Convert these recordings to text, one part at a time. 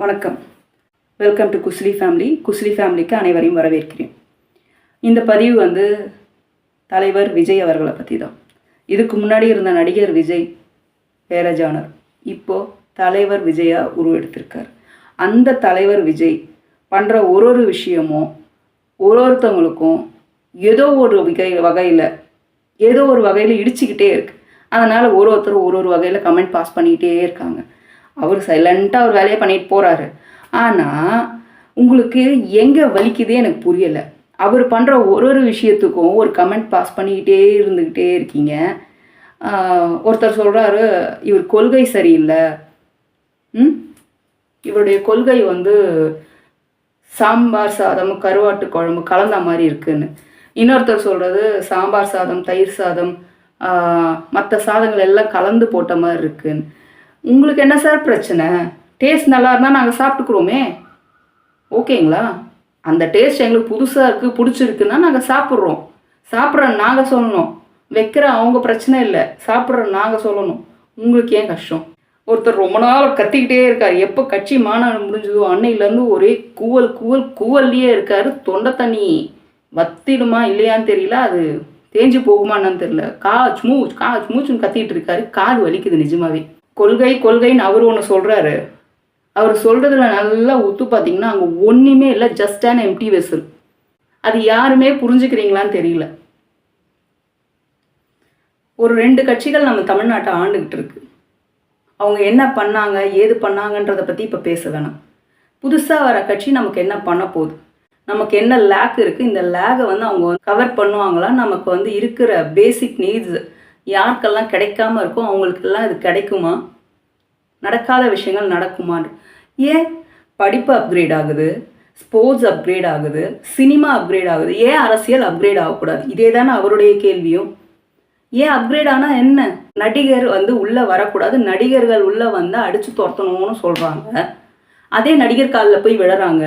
வணக்கம். Welcome to Kusli family. குஸ்லி ஃபேமிலிக்கு அனைவரையும் வரவேற்கிறேன். இந்த பதிவு தலைவர் விஜய் அவர்களை பற்றி தான். இதுக்கு முன்னாடி இருந்த நடிகர் விஜய் வேற ஜானர், இப்போது தலைவர் விஜயாக உருவெடுத்திருக்கார். அந்த தலைவர் விஜய் பண்ணுற ஒரு விஷயமும் ஒருத்தவங்களுக்கும் ஏதோ ஒரு வகையில் இடிச்சுக்கிட்டே இருக்குது. அதனால் ஒருத்தர் ஒரு வகையில் கமெண்ட் பாஸ் பண்ணிக்கிட்டே இருக்காங்க. அவர் சைலண்ட்டாக ஒரு வேலையை பண்ணிட்டு போகிறாரு. ஆனால் உங்களுக்கு எங்கே வலிக்குதே எனக்கு புரியலை. அவர் பண்ணுற ஒரு விஷயத்துக்கும் ஒரு கமெண்ட் பாஸ் பண்ணிக்கிட்டே இருந்துக்கிட்டே இருக்கீங்க. ஒருத்தர் சொல்கிறாரு, இவர் கொள்கை சரியில்லை, இவருடைய கொள்கை சாம்பார் சாதம் கருவாட்டு குழம்பு கலந்த மாதிரி இருக்குன்னு. இன்னொருத்தர் சொல்கிறது சாம்பார் சாதம் தயிர் சாதம் மற்ற சாதங்கள் எல்லாம் கலந்து போட்ட மாதிரி இருக்குன்னு. உங்களுக்கு என்ன சார் பிரச்சனை? டேஸ்ட் நல்லா இருந்தால் நாங்கள் சாப்பிட்டுக்குறோமே, ஓகேங்களா? அந்த டேஸ்ட் எங்களுக்கு புதுசாக இருக்குது, பிடிச்சிருக்குன்னா நாங்கள் சாப்பிட்றோம். சாப்பிட்ற நாங்கள் சொல்லணும், வைக்கிற அவங்க பிரச்சனை இல்லை. சாப்பிட்ற நாங்கள் சொல்லணும். உங்களுக்கு ஏன் கஷ்டம்? ஒருத்தர் ரொம்ப நாள் கத்திக்கிட்டே இருக்கார். எப்போ கட்சி மாநாடு முடிஞ்சதோ அன்னையிலேருந்து ஒரே கூவல்லையே இருக்கார். தொண்டை தண்ணி வத்திடுமா இல்லையான்னு தெரியல, அது தேஞ்சு போகுமான்னு தெரியல. காச் மூச்சுன்னு கத்திக்கிட்டு இருக்காரு. காது வலிக்குது நிஜமாவே. கொள்கைன்னு அவர் ஒன்று சொல்கிறாரு. அவர் சொல்கிறதுல நல்லா ஒத்து பார்த்தீங்கன்னா அங்கே ஒன்றுமே இல்லை, ஜஸ்ட் அண்ட் எம்டி வெசல். அது யாருமே புரிஞ்சுக்கிறீங்களான்னு தெரியல. ஒரு 2 கட்சிகள் நம்ம தமிழ்நாட்டை ஆண்டுகிட்டு இருக்கு. அவங்க என்ன பண்ணாங்க ஏது பண்ணாங்கன்றதை பற்றி இப்போ பேச வேணாம். புதுசாக வர கட்சி நமக்கு என்ன பண்ண போகுது, நமக்கு என்ன லேக் இருக்குது, இந்த லேகை அவங்க கவர் பண்ணுவாங்களா, நமக்கு இருக்கிற பேசிக் நீட்ஸ் யாருக்கெல்லாம் கிடைக்காம இருக்கோ அவங்களுக்கெல்லாம் இது கிடைக்குமா, நடக்காத விஷயங்கள் நடக்குமான்னு. ஏன் படிப்பு அப்கிரேட் ஆகுது, ஸ்போர்ட்ஸ் அப்கிரேட் ஆகுது, சினிமா அப்கிரேட் ஆகுது, ஏன் அரசியல் அப்கிரேட் ஆகக்கூடாது? இதே தானே அவருடைய கேள்வியும். ஏன் அப்கிரேட் ஆனால் என்ன? நடிகர் உள்ளே வரக்கூடாது, நடிகர்கள் உள்ளே அடித்து துரத்தணும்னு சொல்கிறாங்க. அதே நடிகர் காலில் போய் விழுறாங்க.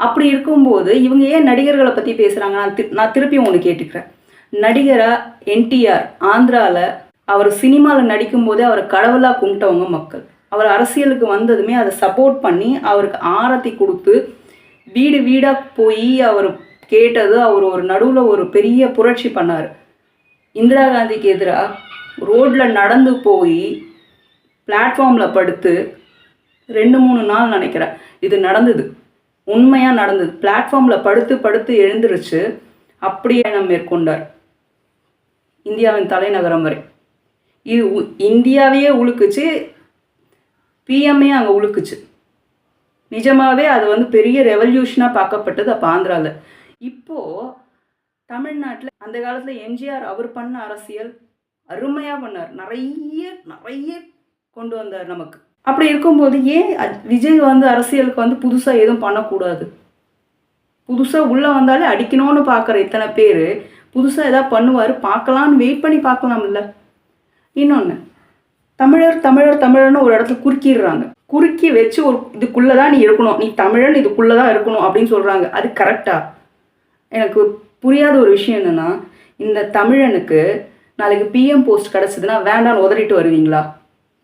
அப்படி இருக்கும்போது இவங்க ஏன் நடிகர்களை பற்றி பேசுகிறாங்க? நான் திருப்பியும் ஒன்று கேட்டுக்கிறேன். நடிகராக என்டிஆர் ஆந்திராவில் அவர் சினிமாவில் நடிக்கும்போதே அவரை கடவுளாக கும்பிட்டவங்க மக்கள். அவர் அரசியலுக்கு வந்ததுமே அதை சப்போர்ட் பண்ணி அவருக்கு ஆரத்தி கொடுத்து வீடு வீடாக போய் அவர் கேட்டது. அவர் ஒரு நடுவில் ஒரு பெரிய புரட்சி பண்ணார். இந்திரா காந்திக்கு எதிராக ரோட்டில் நடந்து போய் பிளாட்ஃபார்மில் படுத்து 2-3 நாள் நினைக்கிறேன் இது நடந்தது, உண்மையாக நடந்தது. பிளாட்ஃபார்மில் படுத்து எழுந்திருச்சு அப்படியே நம்ம மேற்கொண்டார் இந்தியாவின் தலைநகரம் வரை. இது இந்தியாவையே உழுக்குச்சு, பிஎம்ஏ அங்கே உழுக்குச்சு. நிஜமாகவே அது பெரிய ரெவல்யூஷனாக பார்க்கப்பட்டது அப்போ ஆந்திராவில். இப்போது தமிழ்நாட்டில் அந்த காலத்தில் எம்ஜிஆர் அவர் பண்ண அரசியல் அருமையாக பண்ணார், நிறைய கொண்டு வந்தார் நமக்கு. அப்படி இருக்கும்போது ஏன் விஜய் அரசியலுக்கு புதுசாக எதுவும் பண்ணக்கூடாது? புதுசாக உள்ளே வந்தாலே அடிக்கணும்னு பார்க்குற இத்தனை பேர் புதுசாக எதாவது பண்ணுவார், பார்க்கலான்னு வெயிட் பண்ணி பார்க்கலாம்ல. இன்னொன்று, தமிழர்னு ஒரு இடத்துல குறுக்கிடுறாங்க. குறுக்கி வச்சு ஒரு இதுக்குள்ளே தான் நீ இருக்கணும், நீ தமிழன் இதுக்குள்ளே தான் இருக்கணும் அப்படின்னு சொல்கிறாங்க. அது கரெக்டா? எனக்கு புரியாத ஒரு விஷயம் என்னென்னா, இந்த தமிழனுக்கு நாளைக்கு பிஎம் போஸ்ட் கிடச்சிதுன்னா வேண்டான்னு உதறிட்டு வருவீங்களா?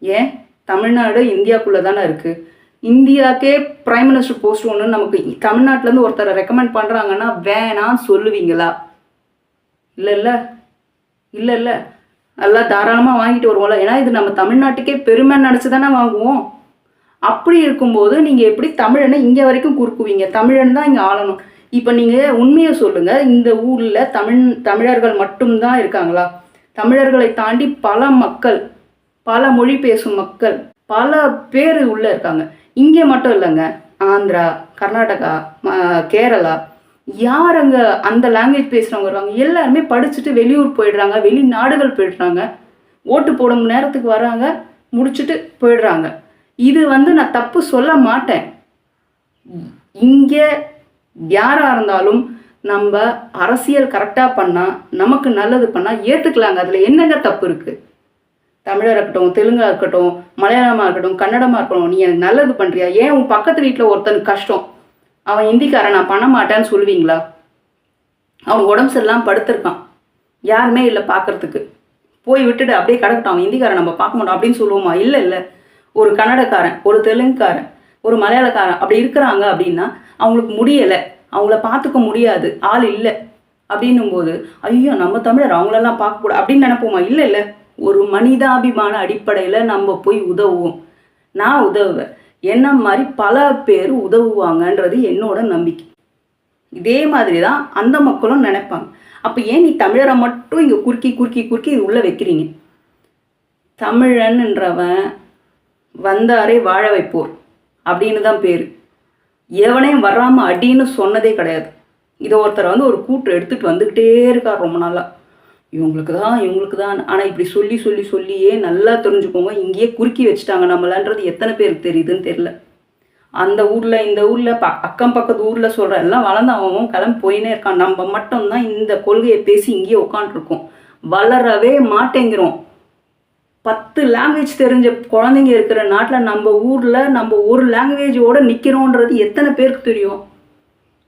ஏன்? தமிழ்நாடு இந்தியாவுக்குள்ளே தானே இருக்குது. இந்தியாவுக்கே பிரைம் மினிஸ்டர் போஸ்ட் ஒன்று நமக்கு தமிழ்நாட்டிலேருந்து ஒருத்தரை ரெக்கமெண்ட் பண்ணுறாங்கன்னா வேணான்னு சொல்லுவீங்களா? இல்லை நல்லா தாராளமாக வாங்கிட்டு வருவோம்ல. ஏன்னா இது நம்ம தமிழ்நாட்டுக்கே பெருமை நினச்சி தானே வாங்குவோம். அப்படி இருக்கும்போது நீங்கள் எப்படி தமிழனை இங்கே வரைக்கும் குறுக்குவீங்க? தமிழன் தான் இங்கே ஆளணும். இப்போ நீங்கள் உண்மையை சொல்லுங்கள், இந்த ஊரில் தமிழர்கள் மட்டும்தான் இருக்காங்களா? தமிழர்களை தாண்டி பல மக்கள், பல மொழி பேசும் மக்கள், பல பேர் உள்ளே இருக்காங்க. இங்கே மட்டும் இல்லைங்க, ஆந்திரா, கர்நாடகா, கேரளா, யார் அங்கே அந்த லாங்குவேஜ் பேசுகிறவங்க வருவாங்க. எல்லாருமே படிச்சுட்டு வெளியூர் போயிடுறாங்க, வெளிநாடுகள் போயிடுறாங்க, ஓட்டு போடும் நேரத்துக்கு வராங்க, முடிச்சுட்டு போயிடுறாங்க. இது நான் தப்பு சொல்ல மாட்டேன். இங்கே யாராக இருந்தாலும் நம்ம அரசியல் கரெக்டாக பண்ணால், நமக்கு நல்லது பண்ணால் ஏற்றுக்கலாங்க. அதில் என்னங்க தப்பு இருக்குது? தமிழராக இருக்கட்டும், தெலுங்காக இருக்கட்டும், மலையாளமாக இருக்கட்டும், கன்னடமாக இருக்கட்டும், நீ எனக்கு நல்லது பண்ணுறியா? ஏன் உன் பக்கத்து வீட்டில் ஒருத்தனுக்கு கஷ்டம், அவன் ஹிந்திக்காரன், நான் பண்ண மாட்டேன்னு சொல்லுவீங்களா? அவன் உடம்பு சரியில்லாமல் படுத்திருக்கான், யாருமே இல்லை பார்க்குறதுக்கு, போய் விட்டுட்டு அப்படியே கிடக்கட்டும், அவன் ஹிந்திக்காரன் நம்ம பார்க்க மாட்டோம் அப்படின்னு சொல்லுவோமா? இல்லை ஒரு கன்னடக்காரன், ஒரு தெலுங்குக்காரன், ஒரு மலையாளக்காரன் அப்படி இருக்கிறாங்க அப்படின்னா அவங்களுக்கு முடியலை, அவங்கள பார்த்துக்க முடியாது, ஆள் இல்லை அப்படின்னும்போது ஐயோ நம்ம தமிழர் அவங்களெல்லாம் பார்க்கக்கூடாது அப்படின்னு நினைப்போமா? இல்லை இல்லை, ஒரு மனிதாபிமான அடிப்படையில் நம்ம போய் உதவுவோம். நான் உதவுவேன், என்ன மாதிரி பல பேர் உதவுவாங்கன்றது என்னோட நம்பிக்கை. இதே மாதிரி தான் அந்த மக்களும் நினைப்பாங்க. அப்போ ஏன் நீ தமிழரை மட்டும் இங்கே குறுக்கி குறுக்கி குறுக்கி இது உள்ளே வைக்கிறீங்க? தமிழன்ன்றவன் வந்தாரே வாழ வைப்போர் அப்படின்னு தான் பேர். எவனையும் வராமல் அடின்னு சொன்னதே கிடையாது. இதை ஒருத்தர் ஒரு கூட்டு எடுத்துகிட்டு வந்துக்கிட்டே இருக்கார் ரொம்ப நாளாக. இவங்களுக்கு தான். ஆனால் இப்படி சொல்லி சொல்லி சொல்லியே நல்லா தெரிஞ்சுக்கோங்க, இங்கேயே குறுக்கி வச்சுட்டாங்க நம்மளன்றது எத்தனை பேருக்கு தெரியுதுன்னு தெரில. அந்த ஊரில் இந்த ஊரில் அக்கம் பக்கத்து ஊரில் சொல்கிற எல்லாம் வளர்ந்து அவன் கிளம்பி போயினே இருக்கான். நம்ம மட்டும்தான் இந்த கொள்கையை பேசி இங்கேயே உட்காந்துருக்கோம், வளரவே மாட்டேங்கிறோம். 10 லாங்குவேஜ் தெரிஞ்ச குழந்தைங்க இருக்கிற நாட்டில் நம்ம ஊரில் நம்ம ஒரு லாங்குவேஜோடு நிற்கிறோன்றது எத்தனை பேருக்கு தெரியும்?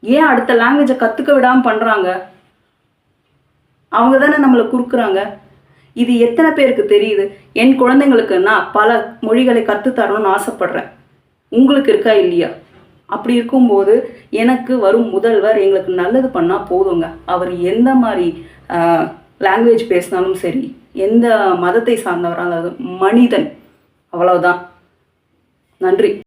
ஏன் அடுத்த லாங்குவேஜை கற்றுக்க விடாமல் பண்ணுறாங்க? அவங்க தானே நம்மளை குறுக்குறாங்க. இது எத்தனை பேருக்கு தெரியுது? என் குழந்தைங்களுக்கு நான் பல மொழிகளை கற்றுத்தரணும்னு ஆசைப்பட்றேன். உங்களுக்கு இருக்கா இல்லையா? அப்படி இருக்கும்போது எனக்கு வரும் முதல்வர் எங்களுக்கு நல்லது பண்ணால் போதுங்க. அவர் எந்த மாதிரி லாங்குவேஜ் பேசினாலும் சரி, எந்த மதத்தை சார்ந்தவராக மனிதன், அவ்வளவுதான். நன்றி.